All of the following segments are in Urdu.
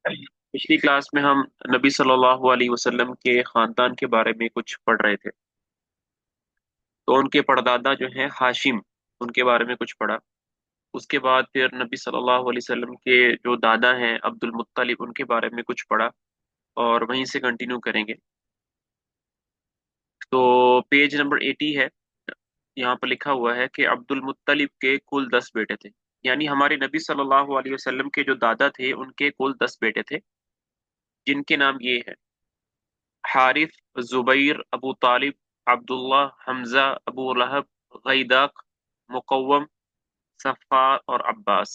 پچھلی کلاس میں ہم نبی صلی اللہ علیہ وسلم کے خاندان کے بارے میں کچھ پڑھ رہے تھے. تو ان کے پردادا جو ہیں ہاشم، ان کے بارے میں کچھ پڑھا. اس کے بعد پھر نبی صلی اللہ علیہ وسلم کے جو دادا ہیں عبد المطلب، ان کے بارے میں کچھ پڑھا اور وہیں سے کنٹینیو کریں گے. تو پیج نمبر 80 ہے. یہاں پر لکھا ہوا ہے کہ عبد المطلب کے کل 10 بیٹے تھے. یعنی ہمارے نبی صلی اللہ علیہ وسلم کے جو دادا تھے ان کے کل 10 بیٹے تھے، جن کے نام یہ ہیں: حارث، زبیر، ابو طالب، عبداللہ، حمزہ، ابو لہب، غیداق، مقوم، صفار اور عباس.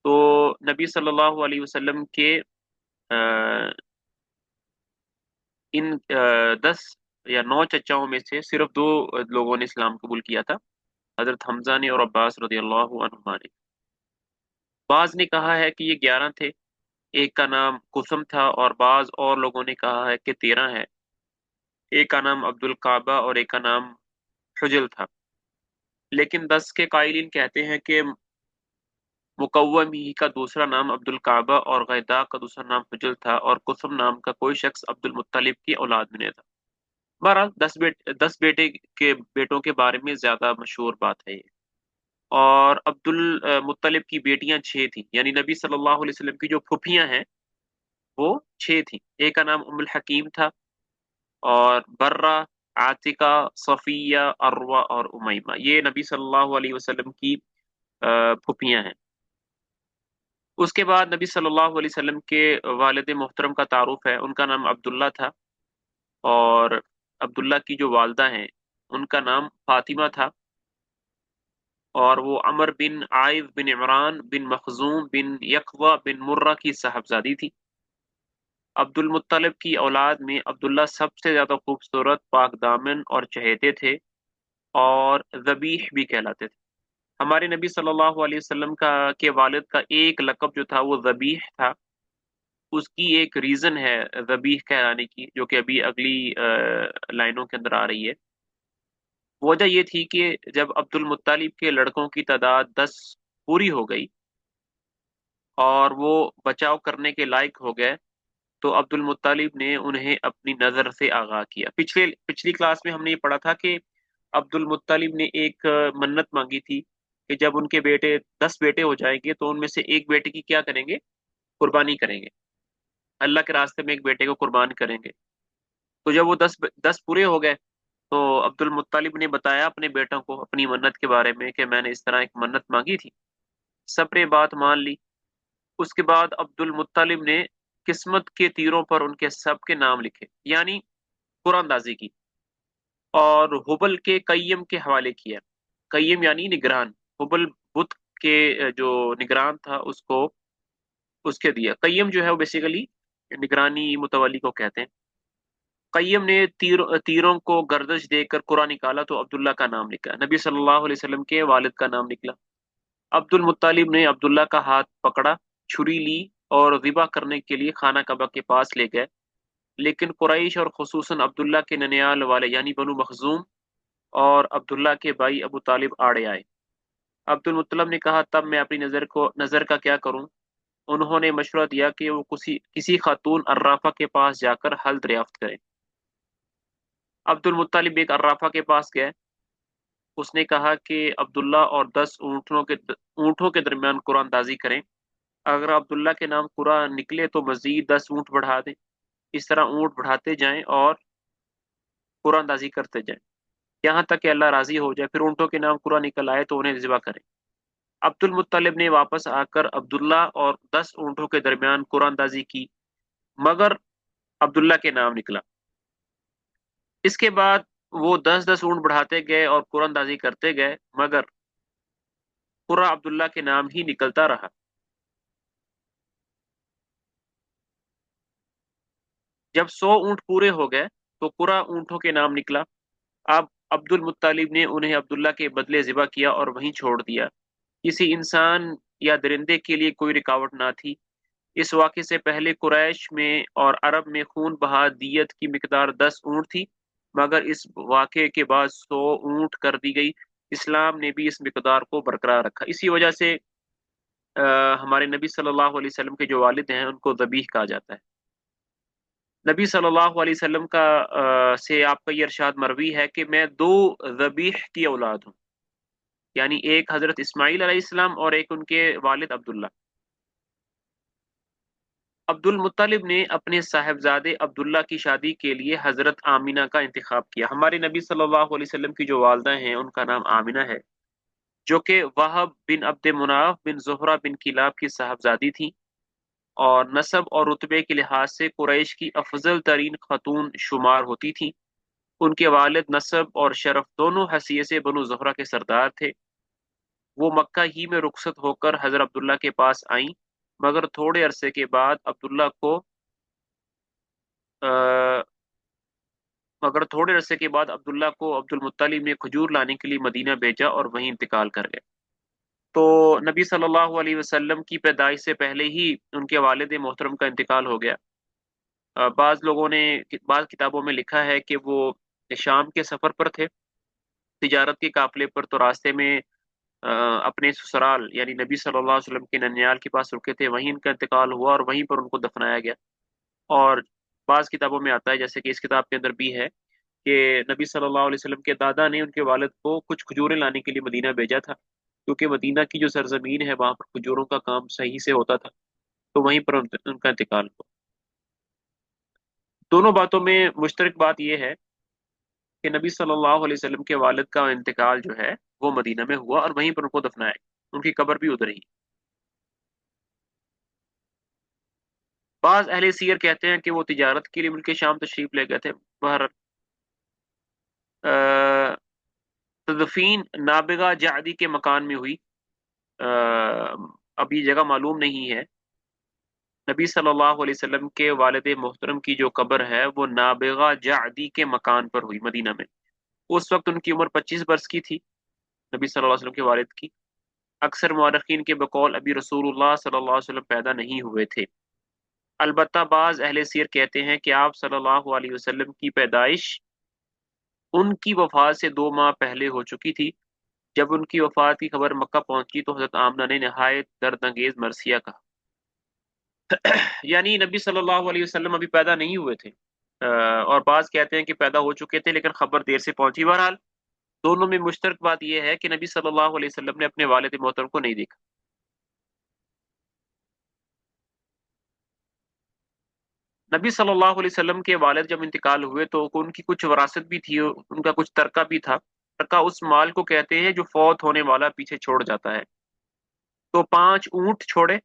تو نبی صلی اللہ علیہ وسلم کے آ، ان 10 یا 9 چچاؤں میں سے صرف دو لوگوں نے اسلام قبول کیا تھا، حضرت حمزہ نے اور عباس رضی اللہ عنہما نے. بعض نے کہا ہے کہ یہ 11 تھے، ایک کا نام قسم تھا، اور بعض اور لوگوں نے کہا ہے کہ 13 ہے. ایک کا نام عبد القعبہ اور ایک کا نام حجل تھا. لیکن 10 کے قائلین کہتے ہیں کہ مقوم ہی کا دوسرا نام عبد القعبہ اور غیداق کا دوسرا نام حجل تھا، اور قسم نام کا کوئی شخص عبد المطلب کی اولاد میں نہیں تھا. بہرحال 10 بیٹے کے بیٹوں کے بارے میں زیادہ مشہور بات ہے یہ. اور عبد المطلب کی بیٹیاں 6 تھیں، یعنی نبی صلی اللہ علیہ وسلم کی جو پھوپھیاں ہیں وہ 6 تھیں. ایک کا نام ام الحکیم تھا، اور برہ، عاتقہ، صفیہ، عروہ اور امیمہ، یہ نبی صلی اللہ علیہ وسلم کی پھوپھیاں ہیں. اس کے بعد نبی صلی اللہ علیہ وسلم کے والد محترم کا تعارف ہے. ان کا نام عبداللہ تھا، اور عبداللہ کی جو والدہ ہیں ان کا نام فاطمہ تھا، اور وہ عمر بن عائذ بن عمران بن مخزوم بن یقوہ بن مرہ کی صاحبزادی تھی. عبد المطلب کی اولاد میں عبداللہ سب سے زیادہ خوبصورت، پاک دامن اور چہیتے تھے، اور ذبیح بھی کہلاتے تھے. ہمارے نبی صلی اللہ علیہ وسلم کا کے والد کا ایک لقب جو تھا وہ ذبیح تھا. اس کی ایک ریزن ہے ذبیح کہلانے کی، جو کہ ابھی اگلی لائنوں کے اندر آ رہی ہے. وجہ یہ تھی کہ جب عبد المطلب کے لڑکوں کی تعداد 10 پوری ہو گئی اور وہ بچاؤ کرنے کے لائق ہو گئے، تو عبد المطلب نے انہیں اپنی نظر سے آغاہ کیا. پچھلی کلاس میں ہم نے یہ پڑھا تھا کہ عبد المطلب نے ایک منت مانگی تھی کہ جب ان کے بیٹے 10 بیٹے ہو جائیں گے تو ان میں سے ایک بیٹے کی کیا کریں گے؟ قربانی کریں گے، اللہ کے راستے میں ایک بیٹے کو قربان کریں گے. تو جب وہ 10 پورے ہو گئے تو عبد المطلب نے بتایا اپنے بیٹوں کو اپنی منت کے بارے میں کہ میں نے اس طرح ایک منت مانگی تھی. سب نے بات مان لی. اس کے بعد عبد المطلب نے قسمت کے تیروں پر ان کے سب کے نام لکھے، یعنی قرآن اندازی کی، اور حبل کے قیم کے حوالے کیا. قیم یعنی نگران. حبل بت کے جو نگران تھا اس کو اس کے دیا. قیم جو ہے وہ بیسیکلی نگرانی متولی کو کہتے ہیں. قیم نے تیروں کو گردش دے کر قرآن نکالا تو عبداللہ کا نام لکھا. نبی صلی اللہ علیہ وسلم کے والد کا نام نکلا. عبد المطلب نے عبداللہ کا ہاتھ پکڑا، چھری لی اور ذبح کرنے کے لیے خانہ کعبہ کے پاس لے گئے. لیکن قریش اور خصوصاً عبداللہ کے ننیال والے یعنی بنو مخزوم اور عبداللہ کے بھائی ابو طالب آڑے آئے. عبد المطلب نے کہا تب میں اپنی نظر کا کیا کروں؟ انہوں نے مشورہ دیا کہ وہ کسی خاتون عرافہ کے پاس جا کر حل دریافت کریں. عبد المطلب ایک عرافہ کے پاس گئے. اس نے کہا کہ عبداللہ اور 10 اونٹوں کے درمیان قرآن اندازی کریں. اگر عبداللہ کے نام قرآن نکلے تو مزید 10 اونٹ بڑھا دیں. اس طرح اونٹ بڑھاتے جائیں اور قرآن اندازی کرتے جائیں یہاں تک کہ اللہ راضی ہو جائے. پھر اونٹوں کے نام قرآن نکل آئے تو انہیں ذبح کریں. عبد المطلب نے واپس آ کر عبداللہ اور 10 اونٹوں کے درمیان قرآن اندازی کی، مگر عبداللہ کے نام نکلا. اس کے بعد وہ 10 اونٹ بڑھاتے گئے اور قرآن اندازی کرتے گئے، مگر قرہ عبداللہ کے نام ہی نکلتا رہا. جب 100 اونٹ پورے ہو گئے تو قرہ اونٹوں کے نام نکلا. اب عبد المطلب نے انہیں عبداللہ کے بدلے ذبح کیا اور وہیں چھوڑ دیا. کسی انسان یا درندے کے لیے کوئی رکاوٹ نہ تھی. اس واقعے سے پہلے قریش میں اور عرب میں خون بہا دیت کی مقدار 10 اونٹ تھی، مگر اس واقعے کے بعد 100 اونٹ کر دی گئی. اسلام نے بھی اس مقدار کو برقرار رکھا. اسی وجہ سے ہمارے نبی صلی اللہ علیہ وسلم کے جو والد ہیں ان کو ذبیح کہا جاتا ہے۔ نبی صلی اللہ علیہ وسلم کا سے آپ کا یہ ارشاد مروی ہے کہ میں دو ذبیح کی اولاد ہوں، یعنی ایک حضرت اسماعیل علیہ السلام اور ایک ان کے والد عبداللہ۔ عبد المطلب نے اپنے صاحبزادے عبداللہ کی شادی کے لیے حضرت آمینہ کا انتخاب کیا۔ ہمارے نبی صلی اللہ علیہ وسلم کی جو والدہ ہیں ان کا نام آمینہ ہے، جو کہ وہب بن عبد مناف بن زہرہ بن کلاب کی صاحبزادی تھی، اور نسب اور رتبے کے لحاظ سے قریش کی افضل ترین خاتون شمار ہوتی تھی۔ ان کے والد نسب اور شرف دونوں حیثیت سے بنو زہرہ کے سردار تھے۔ وہ مکہ ہی میں رخصت ہو کر حضرت عبداللہ کے پاس آئیں، مگر تھوڑے عرصے کے بعد عبداللہ کو مگر تھوڑے عرصے کے بعد عبداللہ کو عبد المطلب نے کھجور لانے کے لیے مدینہ بھیجا اور وہیں انتقال کر گئے۔ تو نبی صلی اللہ علیہ وسلم کی پیدائش سے پہلے ہی ان کے والد محترم کا انتقال ہو گیا۔ بعض لوگوں نے بعض کتابوں میں لکھا ہے کہ وہ شام کے سفر پر تھے، تجارت کے قافلے پر، تو راستے میں اپنے سسرال یعنی نبی صلی اللہ علیہ وسلم کے ننیال کے پاس رکے تھے، وہیں ان کا انتقال ہوا اور وہیں پر ان کو دفنایا گیا۔ اور بعض کتابوں میں آتا ہے، جیسے کہ اس کتاب کے اندر بھی ہے، کہ نبی صلی اللہ علیہ وسلم کے دادا نے ان کے والد کو کچھ کھجوریں لانے کے لیے مدینہ بھیجا تھا، کیونکہ مدینہ کی جو سرزمین ہے وہاں پر کھجوروں کا کام صحیح سے ہوتا تھا، تو وہیں پر ان کا انتقال ہوا۔ دونوں باتوں میں مشترک بات یہ ہے کہ نبی صلی اللہ علیہ وسلم کے والد کا انتقال جو ہے وہ مدینہ میں ہوا اور وہیں پر ان کو دفنایا گیا، ان کی قبر بھی ادھر ہی۔ بعض اہل سیر کہتے ہیں کہ وہ تجارت کے لیے ملک شام تشریف لے گئے تھے۔ بہر تدفین نابغہ جعدی کے مکان میں ہوئی۔ اب یہ جگہ معلوم نہیں ہے۔ نبی صلی اللہ علیہ وسلم کے والد محترم کی جو قبر ہے وہ نابغہ جعدی کے مکان پر ہوئی مدینہ میں۔ اس وقت ان کی عمر 25 برس کی تھی، نبی صلی اللہ علیہ وسلم کے والد کی۔ اکثر مورخین کے بقول ابھی رسول اللہ صلی اللہ علیہ وسلم پیدا نہیں ہوئے تھے۔ البتہ بعض اہل سیر کہتے ہیں کہ آپ صلی اللہ علیہ وسلم کی پیدائش ان کی وفات سے 2 ماہ پہلے ہو چکی تھی۔ جب ان کی وفات کی خبر مکہ پہنچی تو حضرت آمنہ نے نہایت درد انگیز مرثیہ کہا، یعنی نبی صلی اللہ علیہ وسلم ابھی پیدا نہیں ہوئے تھے، اور بعض کہتے ہیں کہ پیدا ہو چکے تھے لیکن خبر دیر سے پہنچی۔ بہرحال دونوں میں مشترک بات یہ ہے کہ نبی صلی اللہ علیہ وسلم نے اپنے والد محترم کو نہیں دیکھا۔ نبی صلی اللہ علیہ وسلم کے والد جب انتقال ہوئے تو ان کی کچھ وراثت بھی تھی، ان کا کچھ ترکہ بھی تھا۔ ترکہ اس مال کو کہتے ہیں جو فوت ہونے والا پیچھے چھوڑ جاتا ہے۔ تو 5 اونٹ چھوڑے،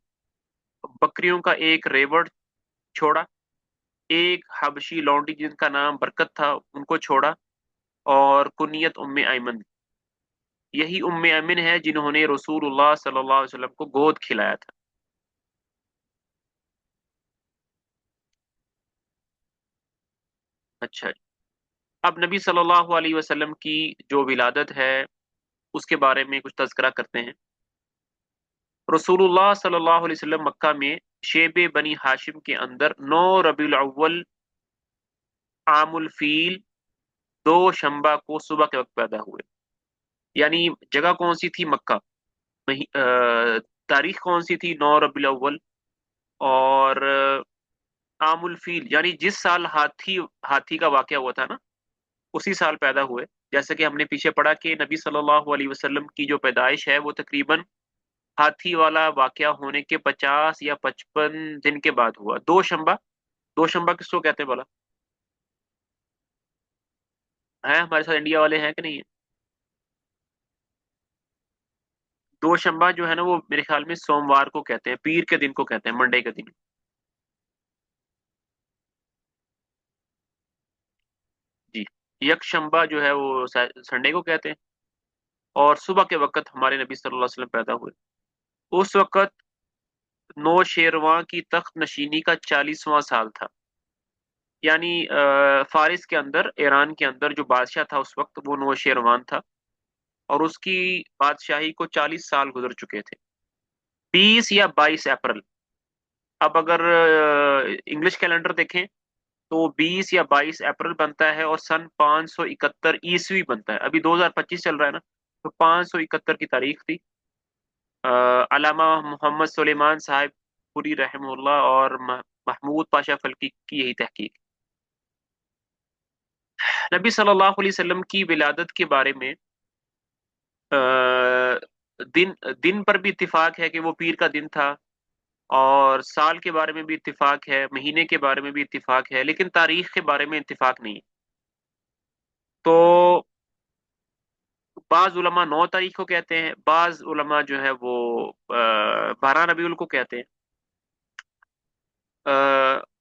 بکریوں کا ایک ریوڑ چھوڑا، ایک حبشی لونڈی جن کا نام برکت تھا ان کو چھوڑا، اور کنیت ام ایمن، یہی ام ایمن ہے جنہوں نے رسول اللہ صلی اللہ علیہ وسلم کو گود کھلایا تھا۔ اچھا جی۔ اب نبی صلی اللہ علیہ وسلم کی جو ولادت ہے اس کے بارے میں کچھ تذکرہ کرتے ہیں۔ رسول اللہ صلی اللہ علیہ وسلم مکہ میں شیب بنی ہاشم کے اندر 9 ربیع الاول عام الفیل 2 شنبہ کو صبح کے وقت پیدا ہوئے۔ یعنی جگہ کون سی تھی؟ مکہ۔ تاریخ کون سی تھی؟ 9 ربیع الاول۔ اور عام الفیل یعنی جس سال ہاتھی کا واقعہ ہوا تھا نا، اسی سال پیدا ہوئے۔ جیسے کہ ہم نے پیچھے پڑھا کہ نبی صلی اللہ علیہ وسلم کی جو پیدائش ہے وہ تقریباً ہاتھی والا واقعہ ہونے کے 50 یا 55 دن کے بعد ہوا۔ 2 شنبہ، 2 شنبہ کس کو کہتے ہیں بولا؟ ہے ہمارے ساتھ انڈیا والے ہیں کہ نہیں ہے؟ 2 شنبہ جو ہے نا وہ میرے خیال میں سوموار کو کہتے ہیں، پیر کے دن کو کہتے ہیں، منڈے کے دن۔ جی، یک شنبہ جو ہے وہ سنڈے کو کہتے ہیں۔ اور صبح کے وقت ہمارے نبی صلی اللہ علیہ وسلم پیدا ہوئے۔ اس وقت نو شیرواں کی تخت نشینی کا 40واں سال تھا، یعنی فارس کے اندر، ایران کے اندر جو بادشاہ تھا اس وقت وہ نو شیروان تھا، اور اس کی بادشاہی کو 40 سال گزر چکے تھے۔ 20 یا 22 اپریل، اب اگر انگلش کیلنڈر دیکھیں تو 20 یا 22 اپریل بنتا ہے، اور سن 571 عیسوی بنتا ہے۔ ابھی 2025 چل رہا ہے نا، تو 571 کی تاریخ تھی۔ علامہ محمد سلیمان صاحب پوری رحمہ اور محمود پاشا فلکی کی یہی تحقیق۔ نبی صلی اللہ علیہ وسلم کی ولادت کے بارے میں آ، دن دن پر بھی اتفاق ہے کہ وہ پیر کا دن تھا، اور سال کے بارے میں بھی اتفاق ہے، مہینے کے بارے میں بھی اتفاق ہے، لیکن تاریخ کے بارے میں اتفاق نہیں ہے۔ تو بعض علماء 9 تاریخ کو کہتے ہیں، بعض علماء جو ہے وہ 12 ربیع کو کہتے ہیں۔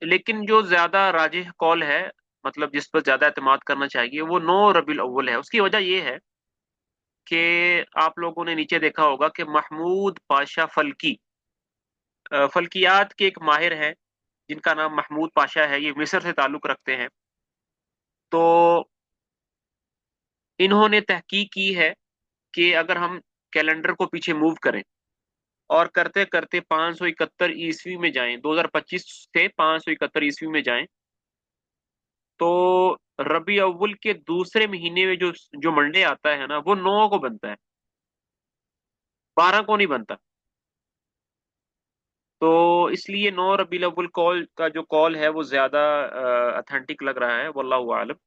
لیکن جو زیادہ راجح قول ہے، مطلب جس پر زیادہ اعتماد کرنا چاہیے، وہ 9 ربیع الاول ہے۔ اس کی وجہ یہ ہے کہ آپ لوگوں نے نیچے دیکھا ہوگا کہ محمود پاشا فلکی فلکیات کے ایک ماہر ہیں جن کا نام محمود پاشا ہے، یہ مصر سے تعلق رکھتے ہیں۔ تو انہوں نے تحقیق کی ہے کہ اگر ہم کیلنڈر کو پیچھے موو کریں اور کرتے کرتے 571 میں جائیں، 2025 سے 571 میں جائیں، تو ربیع اول کے دوسرے مہینے میں جو منڈے آتا ہے نا، وہ 9 کو بنتا ہے، 12 کو نہیں بنتا۔ تو اس لیے 9 ربیع الاول کال کا جو کال ہے وہ زیادہ اتھینٹک لگ رہا ہے، واللہ عالم۔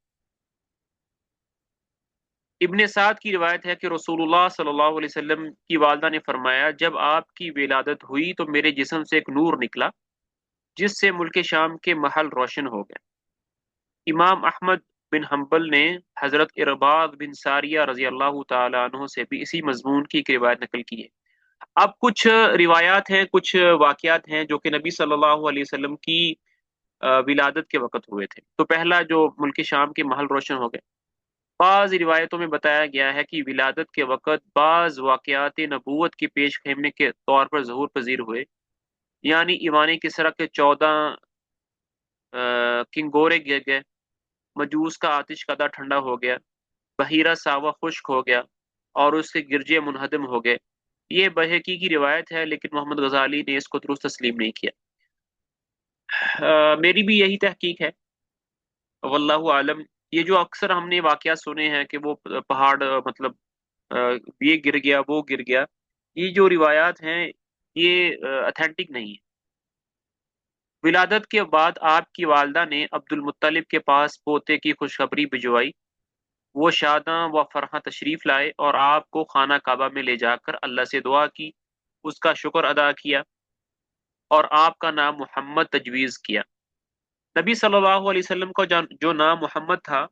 ابن سعد کی روایت ہے کہ رسول اللہ صلی اللہ علیہ وسلم کی والدہ نے فرمایا، جب آپ کی ولادت ہوئی تو میرے جسم سے ایک نور نکلا جس سے ملک شام کے محل روشن ہو گئے۔ امام احمد بن حنبل نے حضرت ارباض بن ساریہ رضی اللہ تعالی عنہ سے بھی اسی مضمون کی ایک روایت نقل کی ہے۔ اب کچھ روایات ہیں، کچھ واقعات ہیں جو کہ نبی صلی اللہ علیہ وسلم کی ولادت کے وقت ہوئے تھے۔ تو پہلا، جو ملک شام کے محل روشن ہو گئے، بعض روایتوں میں بتایا گیا ہے کہ ولادت کے وقت بعض واقعات نبوت کی پیش خیمنے کے طور پر ظہور پذیر ہوئے، یعنی ایوان کسریٰ کے 14 کنگورے گر گئے، مجوس کا آتش کدا ٹھنڈا ہو گیا، بحیرہ ساوا خشک ہو گیا، اور اس کے گرجے منہدم ہو گئے۔ یہ بہقی کی روایت ہے، لیکن محمد غزالی نے اس کو درست تسلیم نہیں کیا۔ میری بھی یہی تحقیق ہے، واللہ عالم۔ یہ جو اکثر ہم نے واقعات سنے ہیں کہ وہ پہاڑ مطلب یہ گر گیا، وہ گر گیا، یہ جو روایات ہیں یہ اتھینٹک نہیں ہے۔ ولادت کے بعد آپ کی والدہ نے عبد المطلب کے پاس پوتے کی خوشخبری بھجوائی، وہ شاداں و فرحاں تشریف لائے اور آپ کو خانہ کعبہ میں لے جا کر اللہ سے دعا کی، اس کا شکر ادا کیا اور آپ کا نام محمد تجویز کیا۔ نبی صلی اللہ علیہ وسلم کا جو نام محمد تھا،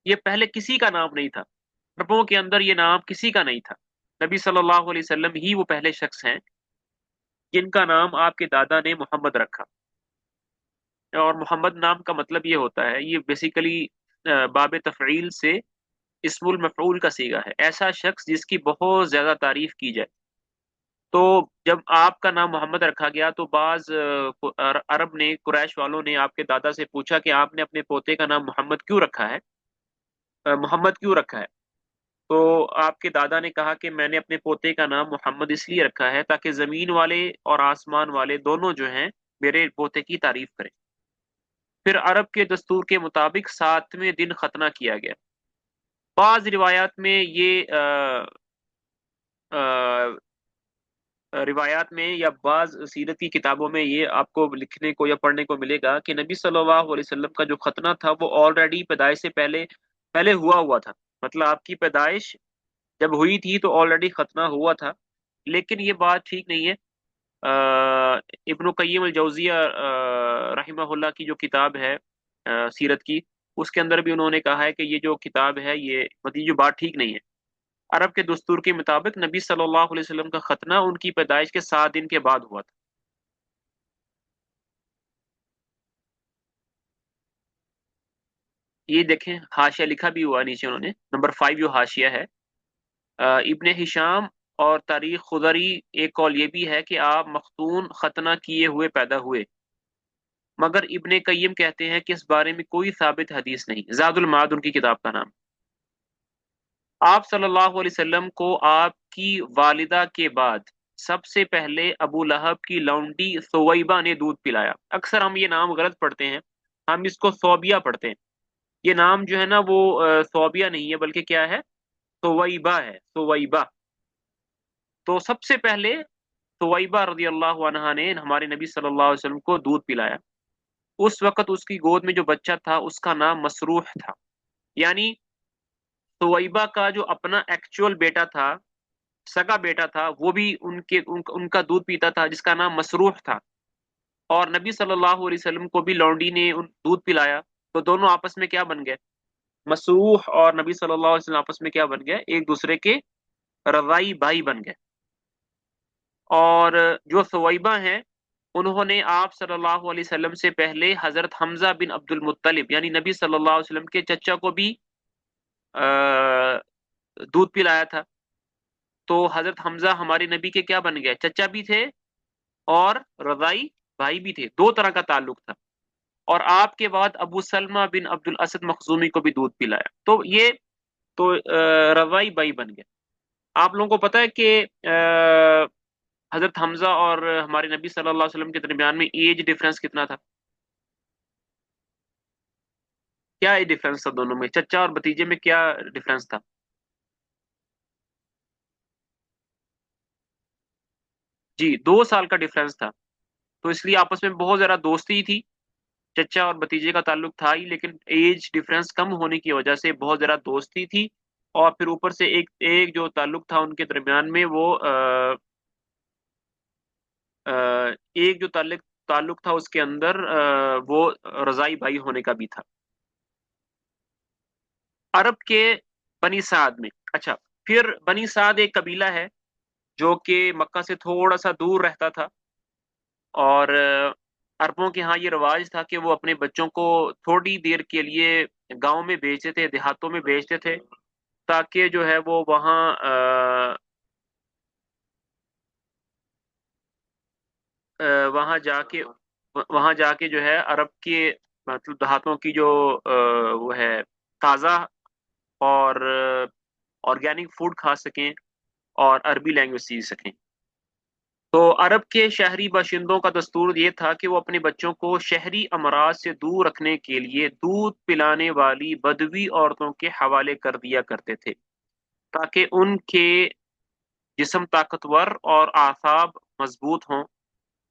یہ پہلے کسی کا نام نہیں تھا، عربوں کے اندر یہ نام کسی کا نہیں تھا۔ نبی صلی اللہ علیہ وسلم ہی وہ پہلے شخص ہیں جن کا نام آپ کے دادا نے محمد رکھا۔ اور محمد نام کا مطلب یہ ہوتا ہے، یہ بیسیکلی باب تفعیل سے اسم المفعول کا صیغہ ہے، ایسا شخص جس کی بہت زیادہ تعریف کی جائے۔ تو جب آپ کا نام محمد رکھا گیا تو بعض عرب نے، قریش والوں نے آپ کے دادا سے پوچھا کہ آپ نے اپنے پوتے کا نام محمد کیوں رکھا ہے، محمد کیوں رکھا ہے؟ تو آپ کے دادا نے کہا کہ میں نے اپنے پوتے کا نام محمد اس لیے رکھا ہے تاکہ زمین والے اور آسمان والے دونوں جو ہیں میرے پوتے کی تعریف کریں۔ پھر عرب کے دستور کے مطابق 7ویں دن ختنہ کیا گیا۔ بعض روایات میں یہ روایات میں یا بعض سیرت کی کتابوں میں یہ آپ کو لکھنے کو یا پڑھنے کو ملے گا کہ نبی صلی اللہ علیہ وسلم کا جو ختنہ تھا وہ آلریڈی پیدائش سے پہلے پہلے ہوا تھا، مطلب آپ کی پیدائش جب ہوئی تھی تو آلریڈی ختنہ ہوا تھا۔ لیکن یہ بات ٹھیک نہیں ہے۔ ابن قیم الجوزیہ رحمہ اللہ کی جو کتاب ہے سیرت کی، اس کے اندر بھی انہوں نے کہا ہے کہ یہ جو کتاب ہے، یہ مطلب جو بات ٹھیک نہیں ہے۔ عرب کے دستور کے مطابق نبی صلی اللہ علیہ وسلم کا ختنہ ان کی پیدائش کے 7 دن کے بعد ہوا تھا۔ یہ دیکھیں، حاشیہ لکھا بھی ہوا نیچے انہوں نے، نمبر 5 جو حاشیہ ہے۔ ابن ہشام اور تاریخ خضری ایک قول یہ بھی ہے کہ آپ مختون ختنہ کیے ہوئے پیدا ہوئے، مگر ابن قیم کہتے ہیں کہ اس بارے میں کوئی ثابت حدیث نہیں۔ زاد المعاد ان کی کتاب کا نام۔ آپ صلی اللہ علیہ وسلم کو آپ کی والدہ کے بعد سب سے پہلے ابو لہب کی لونڈی ثویبہ نے دودھ پلایا۔ اکثر ہم یہ نام غلط پڑھتے ہیں، ہم اس کو صوبیہ پڑھتے ہیں۔ یہ نام جو ہے نا وہ صوبیہ نہیں ہے، بلکہ کیا ہے؟ ثویبہ ہے، ثویبہ۔ تو سب سے پہلے ثویبہ رضی اللہ عنہا نے ہمارے نبی صلی اللہ علیہ وسلم کو دودھ پلایا. اس وقت اس کی گود میں جو بچہ تھا اس کا نام مسروح تھا. یعنی ثویبہ کا جو اپنا ایکچوئل بیٹا تھا، سگا بیٹا تھا، وہ بھی ان کا دودھ پیتا تھا جس کا نام مسروح تھا. اور نبی صلی اللہ علیہ وسلم کو بھی لونڈی نے دودھ پلایا. تو دونوں آپس میں کیا بن گئے؟ مسروح اور نبی صلی اللہ علیہ وسلم آپس میں کیا بن گئے؟ ایک دوسرے کے رضائی بھائی بن گئے. اور جو ثویبہ ہیں انہوں نے آپ صلی اللہ علیہ وسلم سے پہلے حضرت حمزہ بن عبد المطلب یعنی نبی صلی اللہ علیہ وسلم کے چچا کو بھی دودھ پلایا تھا. تو حضرت حمزہ ہمارے نبی کے کیا بن گئے؟ چچا بھی تھے اور رضائی بھائی بھی تھے. دو طرح کا تعلق تھا. اور آپ کے بعد ابو سلمہ بن عبد الاسد مخزومی کو بھی دودھ پلایا. تو یہ تو رضائی بھائی بن گئے. آپ لوگوں کو پتہ ہے کہ حضرت حمزہ اور ہمارے نبی صلی اللہ علیہ وسلم کے درمیان میں ایج ڈفرنس کتنا تھا؟ کیا ایج ڈفرنس تھا دونوں میں؟ چچا اور بھتیجے میں کیا ڈفرنس تھا؟ جی 2 سال کا ڈفرنس تھا. تو اس لیے آپس میں بہت زیادہ دوستی تھی. چچا اور بھتیجے کا تعلق تھا ہی، لیکن ایج ڈفرنس کم ہونے کی وجہ سے بہت زیادہ دوستی تھی. اور پھر اوپر سے ایک ایک جو تعلق تھا ان کے درمیان میں وہ ایک جو تعلق تھا اس کے اندر وہ رضائی بھائی ہونے کا بھی تھا. عرب کے بنی سعد میں، اچھا، پھر بنی سعد ایک قبیلہ ہے جو کہ مکہ سے تھوڑا سا دور رہتا تھا. اور عربوں کے ہاں یہ رواج تھا کہ وہ اپنے بچوں کو تھوڑی دیر کے لیے گاؤں میں بھیجتے تھے، دیہاتوں میں بھیجتے تھے، تاکہ جو ہے وہ وہاں جا کے وہاں جا کے جو ہے عرب کے مطلب دیہاتوں کی جو وہ ہے تازہ اور آرگینک فوڈ کھا سکیں اور عربی لینگویج سیکھ سکیں. تو عرب کے شہری باشندوں کا دستور یہ تھا کہ وہ اپنے بچوں کو شہری امراض سے دور رکھنے کے لیے دودھ پلانے والی بدوی عورتوں کے حوالے کر دیا کرتے تھے، تاکہ ان کے جسم طاقتور اور اعصاب مضبوط ہوں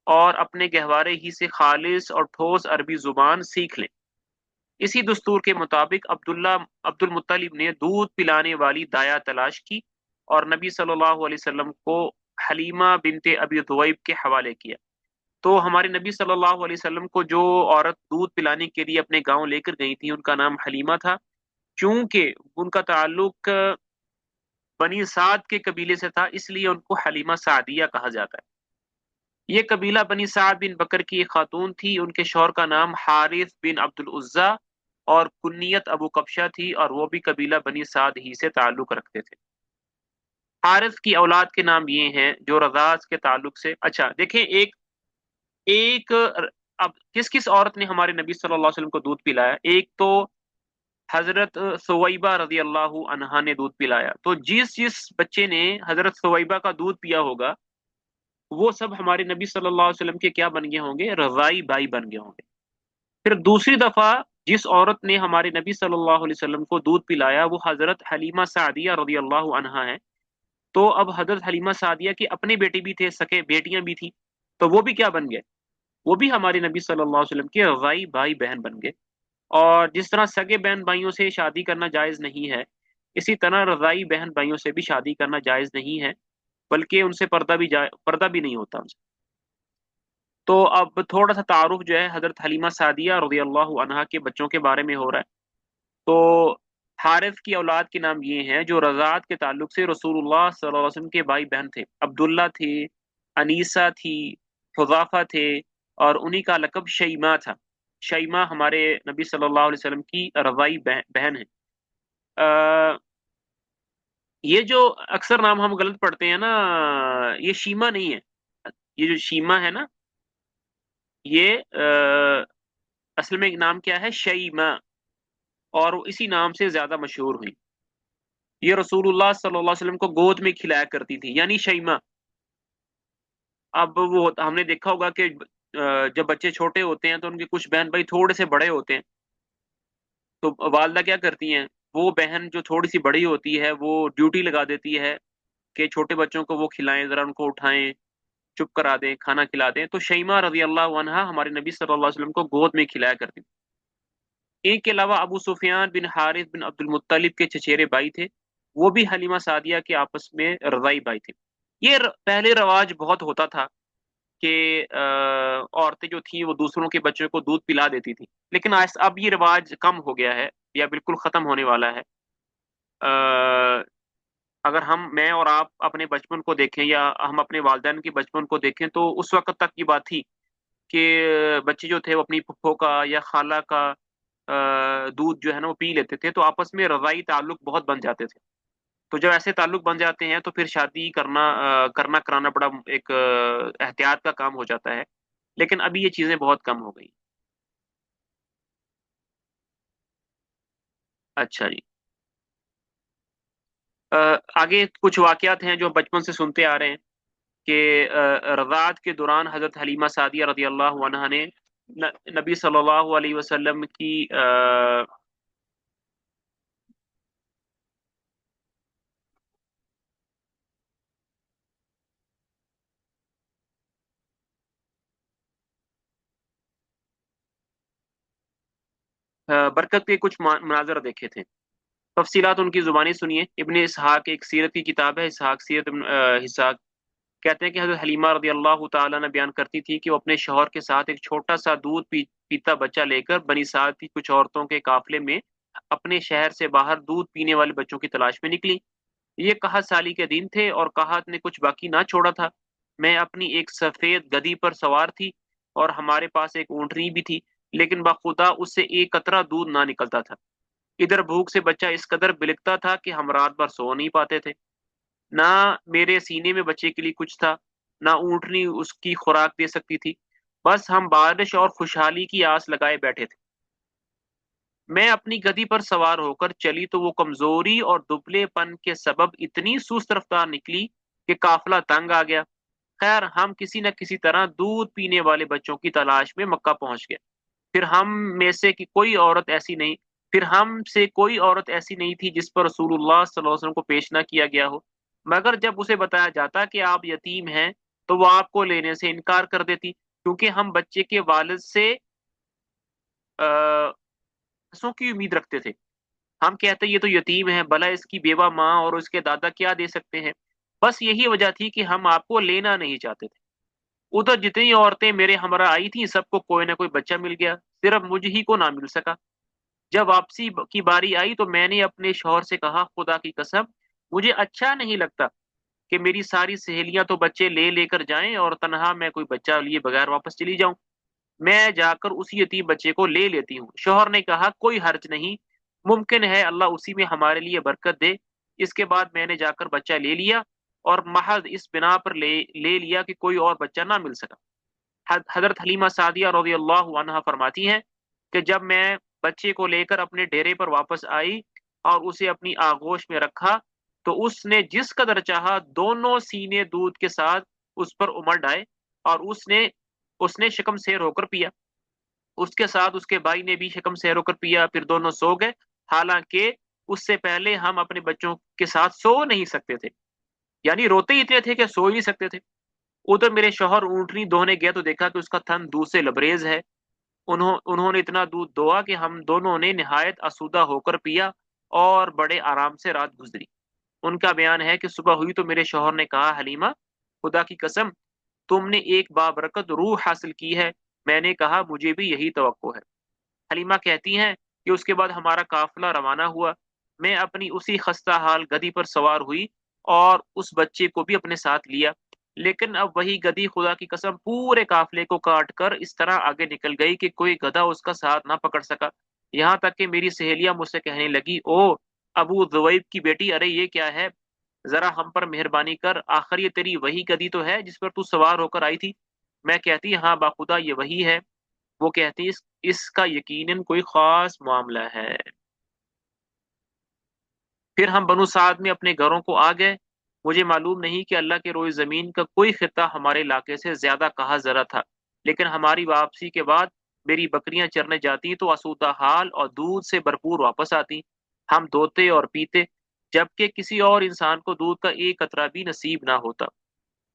اور اپنے گہوارے ہی سے خالص اور ٹھوس عربی زبان سیکھ لیں. اسی دستور کے مطابق عبد المطلب نے دودھ پلانے والی دایا تلاش کی اور نبی صلی اللہ علیہ وسلم کو حلیمہ بنت ابی ذؤیب کے حوالے کیا. تو ہمارے نبی صلی اللہ علیہ وسلم کو جو عورت دودھ پلانے کے لیے اپنے گاؤں لے کر گئی تھی ان کا نام حلیمہ تھا. چونکہ ان کا تعلق بنی سعد کے قبیلے سے تھا اس لیے ان کو حلیمہ سعدیہ کہا جاتا ہے. یہ قبیلہ بنی سعد بن بکر کی ایک خاتون تھی. ان کے شوہر کا نام حارث بن عبد العزا اور کنیت ابو کبشہ تھی، اور وہ بھی قبیلہ بنی سعد ہی سے تعلق رکھتے تھے. حارث کی اولاد کے نام یہ ہیں جو رضاعت کے تعلق سے. اچھا دیکھیں، ایک ایک اب کس کس عورت نے ہمارے نبی صلی اللہ علیہ وسلم کو دودھ پلایا؟ ایک تو حضرت ثویبہ رضی اللہ عنہا نے دودھ پلایا. تو جس جس بچے نے حضرت ثویبہ کا دودھ پیا ہوگا وہ سب ہمارے نبی صلی اللہ علیہ وسلم کے کیا بن گئے ہوں گے؟ رضائی بھائی بن گئے ہوں گے. پھر دوسری دفعہ جس عورت نے ہمارے نبی صلی اللہ علیہ وسلم کو دودھ پلایا وہ حضرت حلیمہ سعدیہ رضی اللہ عنہا ہے. تو اب حضرت حلیمہ سعدیہ کے اپنے بیٹے بھی تھے، سکے بیٹیاں بھی تھیں، تو وہ بھی کیا بن گئے؟ وہ بھی ہمارے نبی صلی اللہ علیہ وسلم کے رضائی بھائی بہن بن گئے. اور جس طرح سگے بہن بھائیوں سے شادی کرنا جائز نہیں ہے، اسی طرح رضائی بہن بھائیوں سے بھی شادی کرنا جائز نہیں ہے، بلکہ ان سے پردہ بھی نہیں ہوتا ان سے. تو اب تھوڑا سا تعارف جو ہے حضرت حلیمہ سعدیہ رضی اللہ عنہا کے بچوں کے بارے میں ہو رہا ہے. تو حارث کی اولاد کے نام یہ ہیں جو رضاعت کے تعلق سے رسول اللہ صلی اللہ علیہ وسلم کے بھائی بہن تھے. عبداللہ تھے، انیسہ تھی، حذافہ تھے، اور انہی کا لقب شیماء تھا. شیماء ہمارے نبی صلی اللہ علیہ وسلم کی رضائی بہن ہے. یہ جو اکثر نام ہم غلط پڑھتے ہیں نا، یہ شیما نہیں ہے. یہ جو شیما ہے نا، یہ اصل میں نام کیا ہے؟ شیما. اور وہ اسی نام سے زیادہ مشہور ہوئی. یہ رسول اللہ صلی اللہ علیہ وسلم کو گود میں کھلایا کرتی تھی، یعنی شیما. اب وہ ہم نے دیکھا ہوگا کہ جب بچے چھوٹے ہوتے ہیں تو ان کے کچھ بہن بھائی تھوڑے سے بڑے ہوتے ہیں، تو والدہ کیا کرتی ہیں؟ وہ بہن جو تھوڑی سی بڑی ہوتی ہے وہ ڈیوٹی لگا دیتی ہے کہ چھوٹے بچوں کو وہ کھلائیں، ذرا ان کو اٹھائیں، چپ کرا دیں، کھانا کھلا دیں، تو شیمہ رضی اللہ عنہا ہمارے نبی صلی اللہ علیہ وسلم کو گود میں کھلایا کرتی تھی۔ ان کے علاوہ ابو سفیان بن حارث بن عبد المطلب کے چچیرے بھائی تھے، وہ بھی حلیمہ سعدیہ کے آپس میں رضائی بھائی تھے۔ یہ پہلے رواج بہت ہوتا تھا کہ عورتیں جو تھیں وہ دوسروں کے بچوں کو دودھ پلا دیتی تھیں، لیکن اب یہ رواج کم ہو گیا ہے یا بالکل ختم ہونے والا ہے۔ اگر میں اور آپ اپنے بچپن کو دیکھیں یا ہم اپنے والدین کے بچپن کو دیکھیں تو اس وقت تک یہ بات تھی کہ بچے جو تھے وہ اپنی پھپھو کا یا خالہ کا دودھ جو ہے نا وہ پی لیتے تھے، تو آپس میں رضائی تعلق بہت بن جاتے تھے۔ تو جب ایسے تعلق بن جاتے ہیں تو پھر شادی کرنا کرانا بڑا ایک احتیاط کا کام ہو جاتا ہے، لیکن ابھی یہ چیزیں بہت کم ہو گئی۔ اچھا جی، آگے کچھ واقعات ہیں جو بچپن سے سنتے آ رہے ہیں کہ رضاعت کے دوران حضرت حلیمہ سعدیہ رضی اللہ عنہا نے نبی صلی اللہ علیہ وسلم کی برکت کے کچھ مناظر دیکھے تھے۔ تفصیلات ان کی زبانی سنیے۔ ابن اسحاق ایک سیرت کی کتاب ہے، اسحاق سیرت اسحاق کہتے ہیں کہ حضرت حلیمہ رضی اللہ تعالیٰ نے بیان کرتی تھی کہ وہ اپنے شوہر کے ساتھ ایک چھوٹا سا دودھ پیتا بچہ لے کر بنی سعد کی کچھ عورتوں کے قافلے میں اپنے شہر سے باہر دودھ پینے والے بچوں کی تلاش میں نکلی۔ یہ قحط سالی کے دن تھے اور قحط نے کچھ باقی نہ چھوڑا تھا۔ میں اپنی ایک سفید گدھی پر سوار تھی اور ہمارے پاس ایک اونٹنی بھی تھی، لیکن بخدا اس سے ایک قطرہ دودھ نہ نکلتا تھا۔ ادھر بھوک سے بچہ اس قدر بلکتا تھا کہ ہم رات بھر سو نہیں پاتے تھے۔ نہ میرے سینے میں بچے کے لیے کچھ تھا، نہ اونٹنی اس کی خوراک دے سکتی تھی، بس ہم بارش اور خوشحالی کی آس لگائے بیٹھے تھے۔ میں اپنی گدی پر سوار ہو کر چلی تو وہ کمزوری اور دبلے پن کے سبب اتنی سست رفتار نکلی کہ قافلہ تنگ آ گیا۔ خیر ہم کسی نہ کسی طرح دودھ پینے والے بچوں کی تلاش میں مکہ پہنچ گئے۔ پھر ہم میں سے کی کوئی عورت ایسی نہیں پھر ہم سے کوئی عورت ایسی نہیں تھی جس پر رسول اللہ صلی اللہ علیہ وسلم کو پیش نہ کیا گیا ہو، مگر جب اسے بتایا جاتا کہ آپ یتیم ہیں تو وہ آپ کو لینے سے انکار کر دیتی، کیونکہ ہم بچے کے والد سے پیسوں کی امید رکھتے تھے۔ ہم کہتے یہ تو یتیم ہے، بھلا اس کی بیوہ ماں اور اس کے دادا کیا دے سکتے ہیں؟ بس یہی وجہ تھی کہ ہم آپ کو لینا نہیں چاہتے تھے۔ ادھر جتنی عورتیں میرے ہمراہ آئی تھیں سب کو کوئی نہ کوئی بچہ مل گیا، صرف مجھ ہی کو نہ مل سکا۔ جب واپسی کی باری آئی تو میں نے اپنے شوہر سے کہا، خدا کی قسم مجھے اچھا نہیں لگتا کہ میری ساری سہیلیاں تو بچے لے لے کر جائیں اور تنہا میں کوئی بچہ لیے بغیر واپس چلی جاؤں۔ میں جا کر اسی یتیم بچے کو لے لیتی ہوں۔ شوہر نے کہا، کوئی حرج نہیں، ممکن ہے اللہ اسی میں ہمارے لیے برکت دے۔ اس کے بعد میں نے جا کر بچہ لے لیا اور محض اس بنا پر لے لیا کہ کوئی اور بچہ نہ مل سکا۔ حضرت حلیمہ سعدیہ رضی اللہ عنہا فرماتی ہیں کہ جب میں بچے کو لے کر اپنے ڈیرے پر واپس آئی اور اسے اپنی آغوش میں رکھا تو اس نے جس قدر چاہا دونوں سینے دودھ کے ساتھ اس پر امر ڈائے اور اس نے شکم سیر ہو کر پیا۔ اس کے ساتھ اس کے بھائی نے بھی شکم سیر ہو کر پیا، پھر دونوں سو گئے، حالانکہ اس سے پہلے ہم اپنے بچوں کے ساتھ سو نہیں سکتے تھے، یعنی روتے ہی اتنے تھے کہ سو ہی نہیں سکتے تھے۔ ادھر میرے شوہر اونٹنی دوہنے گیا تو دیکھا کہ اس کا تھن دودھ سے لبریز ہے۔ انہوں نے اتنا دودھ دوہا کہ ہم دونوں نے نہایت آسودہ ہو کر پیا اور بڑے آرام سے رات گزری۔ ان کا بیان ہے کہ صبح ہوئی تو میرے شوہر نے کہا، حلیمہ خدا کی قسم تم نے ایک بابرکت روح حاصل کی ہے۔ میں نے کہا مجھے بھی یہی توقع ہے۔ حلیمہ کہتی ہیں کہ اس کے بعد ہمارا قافلہ روانہ ہوا۔ میں اپنی اسی خستہ حال گدی پر سوار ہوئی اور اس بچے کو بھی اپنے ساتھ لیا، لیکن اب وہی گدی خدا کی قسم پورے قافلے کو کاٹ کر اس طرح آگے نکل گئی کہ کوئی گدھا اس کا ساتھ نہ پکڑ سکا۔ یہاں تک کہ میری سہیلیاں مجھ سے کہنے لگی، او ابو ذویب کی بیٹی، ارے یہ کیا ہے، ذرا ہم پر مہربانی کر، آخر یہ تیری وہی گدی تو ہے جس پر تو سوار ہو کر آئی تھی؟ میں کہتی ہاں باخدا یہ وہی ہے۔ وہ کہتی اس کا یقیناً کوئی خاص معاملہ ہے۔ پھر ہم بنو سعد میں اپنے گھروں کو آ گئے۔ مجھے معلوم نہیں کہ اللہ کے روئے زمین کا کوئی خطہ ہمارے علاقے سے زیادہ کہا ذرا تھا، لیکن ہماری واپسی کے بعد میری بکریاں چرنے جاتی تو آسودہ حال اور دودھ سے بھرپور واپس آتی۔ ہم دوتے اور پیتے۔ جبکہ کسی اور انسان کو دودھ کا ایک قطرہ بھی نصیب نہ ہوتا۔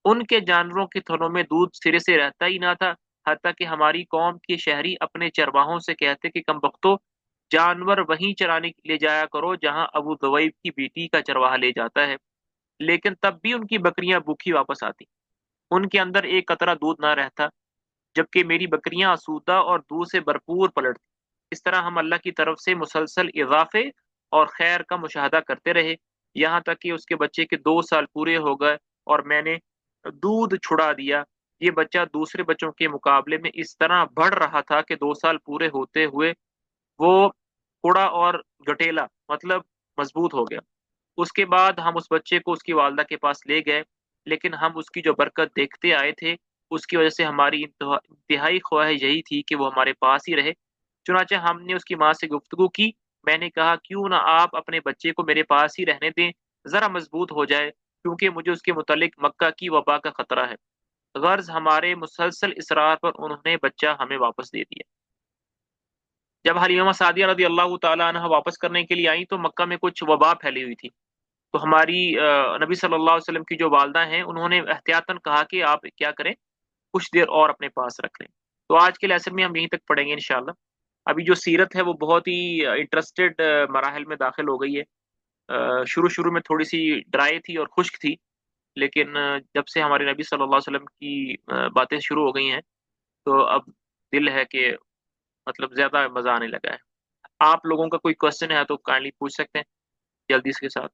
ان کے جانوروں کے تھنوں میں دودھ سرے سے رہتا ہی نہ تھا، حتیٰ کہ ہماری قوم کے شہری اپنے چرواہوں سے کہتے کہ کم بختو، جانور وہیں چرانے لے جایا کرو جہاں ابو ذؤیب کی بیٹی کا چرواہا لے جاتا ہے، لیکن تب بھی ان کی بکریاں بھوکی واپس آتی، ان کے اندر ایک قطرہ دودھ نہ رہتا، جبکہ میری بکریاں آسودہ اور دودھ سے بھرپور پلٹتی۔ اس طرح ہم اللہ کی طرف سے مسلسل اضافے اور خیر کا مشاہدہ کرتے رہے، یہاں تک کہ اس کے بچے کے 2 سال پورے ہو گئے اور میں نے دودھ چھڑا دیا۔ یہ بچہ دوسرے بچوں کے مقابلے میں اس طرح بڑھ رہا تھا کہ 2 سال پورے ہوتے ہوئے وہ کوڑا اور گٹیلا مطلب مضبوط ہو گیا۔ اس کے بعد ہم اس بچے کو اس کی والدہ کے پاس لے گئے، لیکن ہم اس کی جو برکت دیکھتے آئے تھے اس کی وجہ سے ہماری انتہائی خواہش یہی تھی کہ وہ ہمارے پاس ہی رہے۔ چنانچہ ہم نے اس کی ماں سے گفتگو کی، میں نے کہا کیوں نہ آپ اپنے بچے کو میرے پاس ہی رہنے دیں، ذرا مضبوط ہو جائے، کیونکہ مجھے اس کے متعلق مکہ کی وبا کا خطرہ ہے۔ غرض ہمارے مسلسل اصرار پر انہوں نے بچہ ہمیں واپس دے دیا۔ جب حلیمہ سعدیہ رضی اللہ تعالی عنہ واپس کرنے کے لیے آئیں تو مکہ میں کچھ وبا پھیلی ہوئی تھی، تو ہماری نبی صلی اللہ علیہ وسلم کی جو والدہ ہیں انہوں نے احتیاطاً کہا کہ آپ کیا کریں، کچھ دیر اور اپنے پاس رکھ لیں۔ تو آج کے لیسن میں ہم یہیں تک پڑھیں گے انشاءاللہ۔ ابھی جو سیرت ہے وہ بہت ہی انٹرسٹڈ مراحل میں داخل ہو گئی ہے۔ شروع شروع میں تھوڑی سی ڈرائی تھی اور خشک تھی، لیکن جب سے ہمارے نبی صلی اللہ علیہ وسلم کی باتیں شروع ہو گئی ہیں تو اب دل ہے کہ مطلب زیادہ مزہ آنے لگا ہے۔ آپ لوگوں کا کوئی کوشچن ہے تو کائنڈلی پوچھ سکتے ہیں جلدی کے ساتھ۔